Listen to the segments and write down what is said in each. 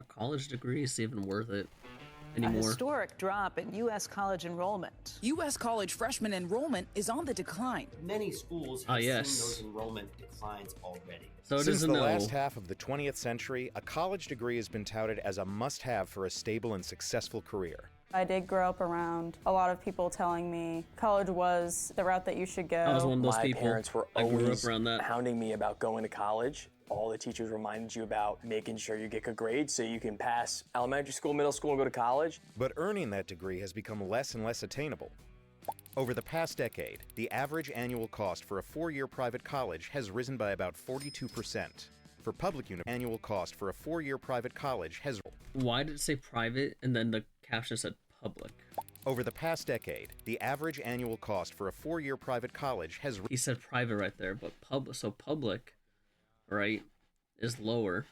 A college degree is even worth it A anymore. historic drop in U.S. college enrollment. U.S. college freshman enrollment is on the decline. Many schools have yes. seen those enrollment declines already. So it Since is the a no. last half of the 20th century, a college degree has been touted as a must-have for a stable and successful career. I did grow up around a lot of people telling me college was the route that you should go. I was one of those My people. parents were I grew always up around that. hounding me about going to college. All the teachers reminded you about making sure you get good grades so you can pass elementary school, middle school, and go to college. But earning that degree has become less and less attainable. Over the past decade, the average annual cost for a 4-year private college has risen by about 42%. For public annual cost for a 4-year private college has... Why did it say private and then the caption said public? Over the past decade, the average annual cost for a 4-year private college has... He said private right there, but public, right, is lower,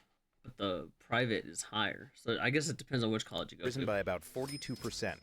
but the private is higher. So I guess it depends on which college you go risen to. by about 42%.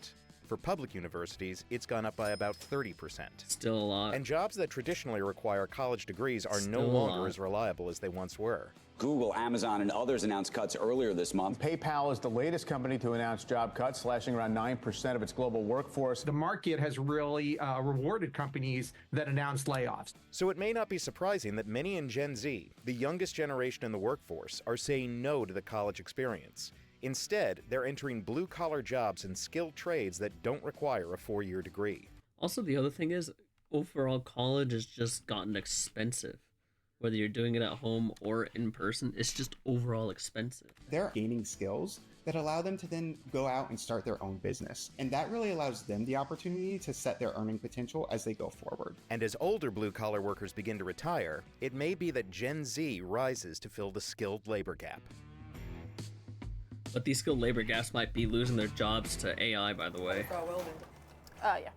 For public universities, it's gone up by about 30%. Still a lot. And jobs that traditionally require college degrees are no Still a longer lot. as reliable as they once were. Google, Amazon, and others announced cuts earlier this month. PayPal is the latest company to announce job cuts, slashing around 9% of its global workforce. The market has really rewarded companies that announce layoffs. So it may not be surprising that many in Gen Z, the youngest generation in the workforce, are saying no to the college experience. Instead, they're entering blue-collar jobs and skilled trades that don't require a 4-year degree. Also, the other thing is, overall, college has just gotten expensive. Whether you're doing it at home or in person, it's just overall expensive. They're gaining skills that allow them to then go out and start their own business. And that really allows them the opportunity to set their earning potential as they go forward. And as older blue-collar workers begin to retire, it may be that Gen Z rises to fill the skilled labor gap. But these skilled labor gaps might be losing their jobs to AI, by the way. Yeah.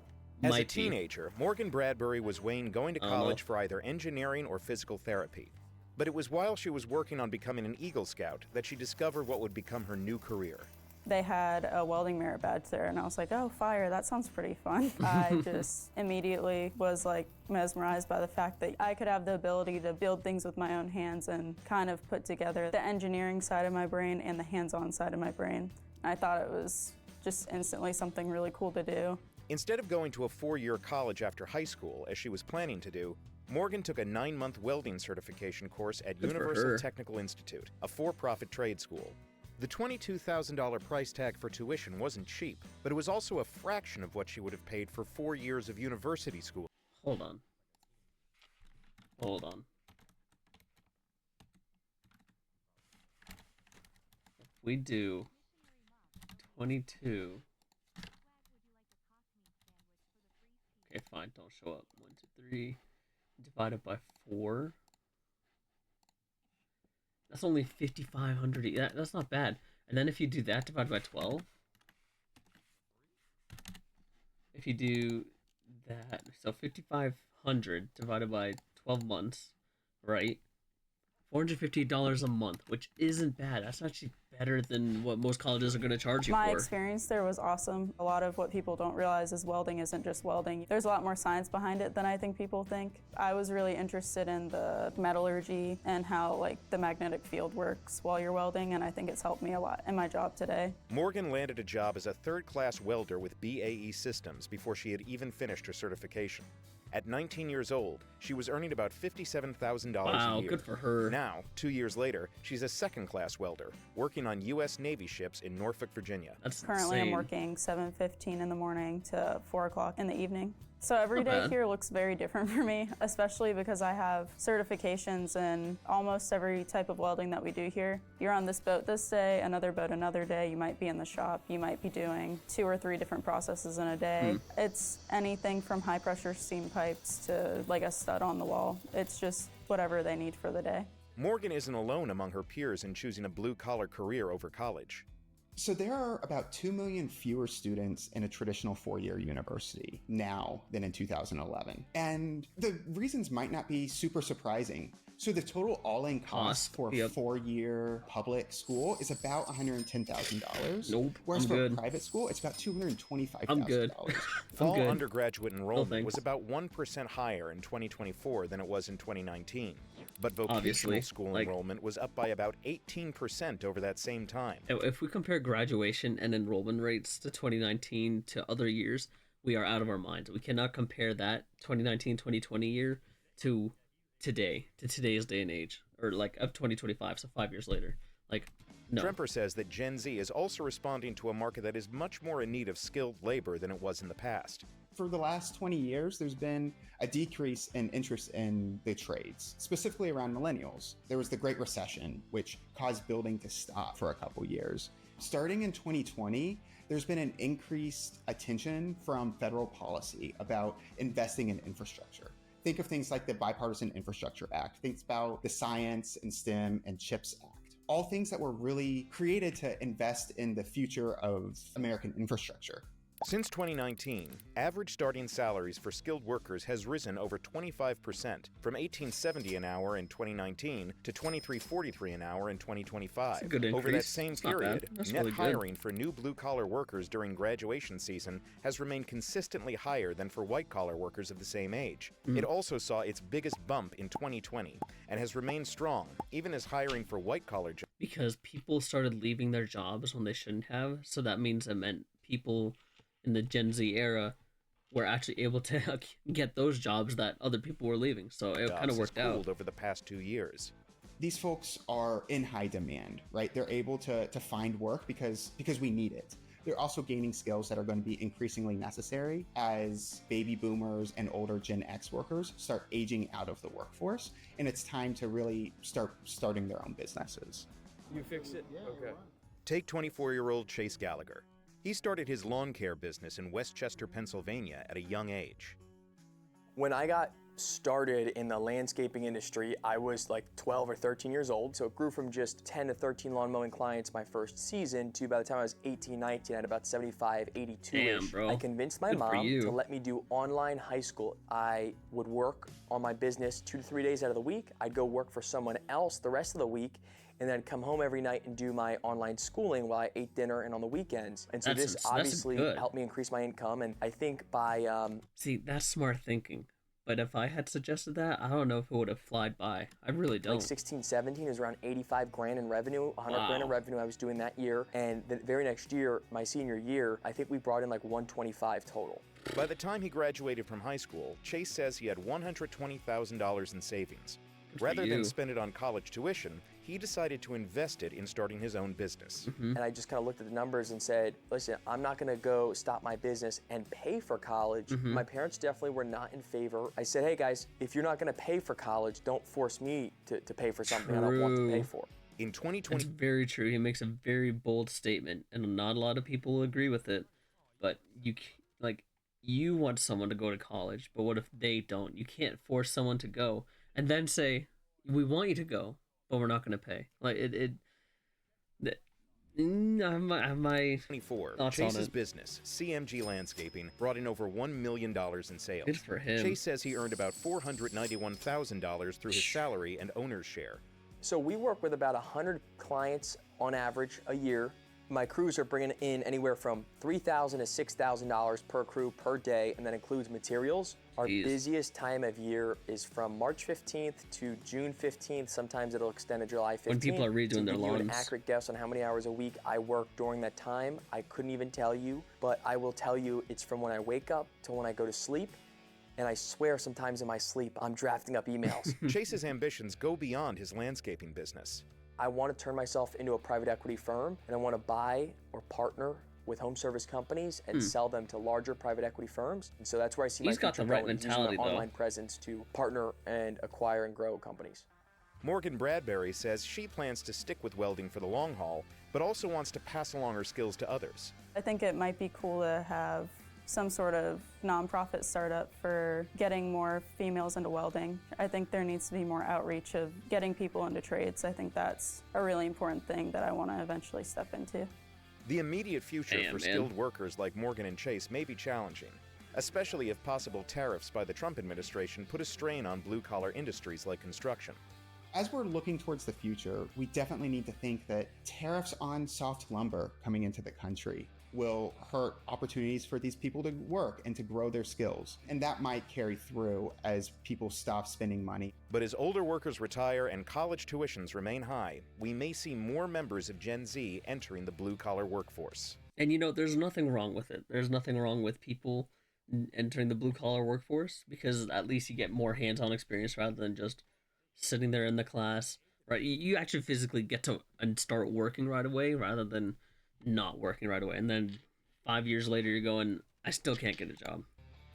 As Might a teenager, Morgan Bradbury was weighing going to college for either engineering or physical therapy. But it was while she was working on becoming an Eagle Scout that she discovered what would become her new career. They had a welding merit badge there, and I was like, oh, fire, that sounds pretty fun. I just immediately was like mesmerized by the fact that I could have the ability to build things with my own hands and kind of put together the engineering side of my brain and the hands-on side of my brain. I thought it was just instantly something really cool to do. Instead of going to a 4-year college after high school, as she was planning to do, Morgan took a 9-month welding certification course at Good for Universal her. Technical Institute, a for-profit trade school. The $22,000 price tag for tuition wasn't cheap, but it was also a fraction of what she would have paid for 4 years of university school. Hold on. Hold on. If we do 22. Okay, fine, don't show up. 1, 2, 3. Divided by 4. That's only 5,500. That's not bad. And then if you do that divided by 12. If you do that, so 5,500 divided by 12 months, right? $450 a month, which isn't bad. That's actually better than what most colleges are going to charge you My for. experience there was awesome. A lot of what people don't realize is welding isn't just welding. There's a lot more science behind it than I think people think. I was really interested in the metallurgy and how like the magnetic field works while you're welding, and I think it's helped me a lot in my job today. Morgan landed a job as a third-class welder with BAE Systems before she had even finished her certification. At 19 years old, she was earning about $57,000 Wow, a year. good for her. Now, 2 years later, she's a second-class welder, working on U.S. Navy ships in Norfolk, Virginia. That's Currently insane. I'm working 7:15 in the morning to 4 o'clock in the evening. So every Not day bad. here looks very different for me, especially because I have certifications in almost every type of welding that we do here. You're on this boat this day, another boat another day. You might be in the shop. You might be doing 2 or 3 different processes in a day. It's anything from high pressure steam pipes to like a stud on the wall. It's just whatever they need for the day. Morgan isn't alone among her peers in choosing a blue-collar career over college. So there are about 2 million fewer students in a traditional 4-year university now than in 2011. And the reasons might not be super surprising. So the total all-in cost for a yep. 4-year public school is about $110,000. Nope, Whereas I'm for good. a private school, it's about $225,000. I'm good. Fall good. undergraduate enrollment thanks. was about 1% higher in 2024 than it was in 2019. But vocational Obviously, school like- enrollment was up by about 18% over that same time. If we compare graduation and enrollment rates to 2019 to other years, we are out of our minds. We cannot compare that 2019-2020 year to today's day and age, or like of 2025, so 5 years later. Like, no. Tremper says that Gen Z is also responding to a market that is much more in need of skilled labor than it was in the past. For the last 20 years, there's been a decrease in interest in the trades, specifically around millennials. There was the Great Recession, which caused building to stop for a couple years. Starting in 2020, there's been an increased attention from federal policy about investing in infrastructure. Think of things like the Bipartisan Infrastructure Act. Think about the Science and STEM and CHIPS Act. All things that were really created to invest in the future of American infrastructure. Since 2019, average starting salaries for skilled workers has risen over 25%, from $18.70 an hour in 2019 to $23.43 an hour in 2025. That's a good Over that increase. same It's not period, bad. That's net really good. hiring for new blue-collar workers during graduation season has remained consistently higher than for white-collar workers of the same age. It also saw its biggest bump in 2020 and has remained strong, even as hiring for white-collar jobs. Because people started leaving their jobs when they shouldn't have, so that means it meant people in the Gen Z era were actually able to get those jobs that other people were leaving. So it kind of worked has cooled out. over the past 2 years. These folks are in high demand, right? They're able to find work because we need it. They're also gaining skills that are going to be increasingly necessary as baby boomers and older Gen X workers start aging out of the workforce, and it's time to really starting their own businesses. You fix it? Okay. Take 24-year-old Chase Gallagher. He started his lawn care business in Westchester, Pennsylvania at a young age. When I got started in the landscaping industry, I was like 12 or 13 years old. So it grew from just 10 to 13 lawn mowing clients my first season to by the time I was 18, 19, I had about 75, 82-ish. Damn, bro. I convinced my Good for mom you. to let me do online high school. I would work on my business 2 to 3 days out of the week. I'd go work for someone else the rest of the week, and then come home every night and do my online schooling while I ate dinner and on the weekends. And so this obviously good. helped me increase my income. And I think by See, that's smart thinking. But if I had suggested that, I don't know if it would have flied by. I really don't. like 16, 17, it was around 85 grand in revenue, 100 grand in Wow. revenue I was doing that year. And the very next year, my senior year, I think we brought in like 125 total. By the time he graduated from high school, Chase says he had $120,000 in savings. for Rather you. than spend it on college tuition, he decided to invest it in starting his own business. And I just kind of looked at the numbers and said, listen, I'm not going to go stop my business and pay for college. My parents definitely were not in favor. I said, hey guys, if you're not going to pay for college, don't force me to pay for something I don't want to pay for. In 2020, It's very true. He makes a very bold statement, and not a lot of people will agree with it. But you want someone to go to college, but what if they don't? You can't force someone to go and then say, we want you to go, but we're not going to pay. Like I have my 24, thoughts on Chase's it. business, CMG Landscaping, brought in over $1 million in sales. Good for him. Chase says he earned about $491,000 through his salary and owner's share. So we work with about 100 clients on average a year. My crews are bringing in anywhere from $3,000 to $6,000 per crew per day, and that includes materials. Our Jeez. busiest time of year is from March 15th to June 15th. Sometimes it'll extend to July 15th. When people are redoing their To give you an lawns. accurate guess on how many hours a week I work during that time, I couldn't even tell you, but I will tell you it's from when I wake up to when I go to sleep. And I swear sometimes in my sleep, I'm drafting up emails. Chase's ambitions go beyond his landscaping business. I want to turn myself into a private equity firm, and I want to buy or partner with home service companies and sell them to larger private equity firms. And so that's where I see He's my got future the right going, using mentality, my though. online presence to partner and acquire and grow companies. Morgan Bradbury says she plans to stick with welding for the long haul, but also wants to pass along her skills to others. I think it might be cool to have some sort of nonprofit startup for getting more females into welding. I think there needs to be more outreach of getting people into trades. I think that's a really important thing that I want to eventually step into. The immediate future Damn, for man. skilled workers like Morgan and Chase may be challenging, especially if possible tariffs by the Trump administration put a strain on blue-collar industries like construction. As we're looking towards the future, we definitely need to think that tariffs on soft lumber coming into the country will hurt opportunities for these people to work and to grow their skills. And that might carry through as people stop spending money. But as older workers retire and college tuitions remain high, we may see more members of Gen Z entering the blue-collar workforce. And there's nothing wrong with it. There's nothing wrong with people entering the blue-collar workforce, because at least you get more hands-on experience rather than just sitting there in the class, right? You actually physically get to and start working right away rather than not working right away. And then 5 years later, you're going, I still can't get a job.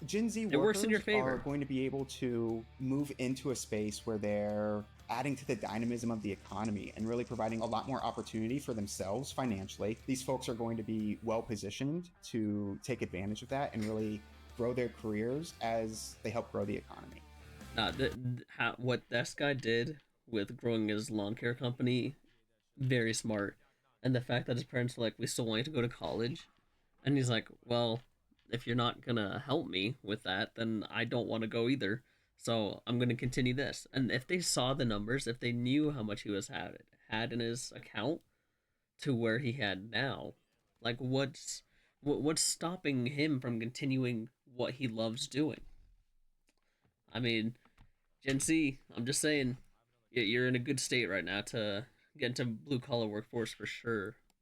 Gen Z It works workers in your favor. are going to be able to move into a space where they're adding to the dynamism of the economy and really providing a lot more opportunity for themselves financially. These folks are going to be well positioned to take advantage of that and really grow their careers as they help grow the economy. What this guy did with growing his lawn care company, very smart. And the fact that his parents are like, we still want you to go to college. And he's like, well, if you're not going to help me with that, then I don't want to go either. So I'm going to continue this. And if they saw the numbers, if they knew how much he had in his account to where he had now, like what's stopping him from continuing what he loves doing? I mean, Gen Z, I'm just saying, you're in a good state right now to get into blue collar workforce for sure.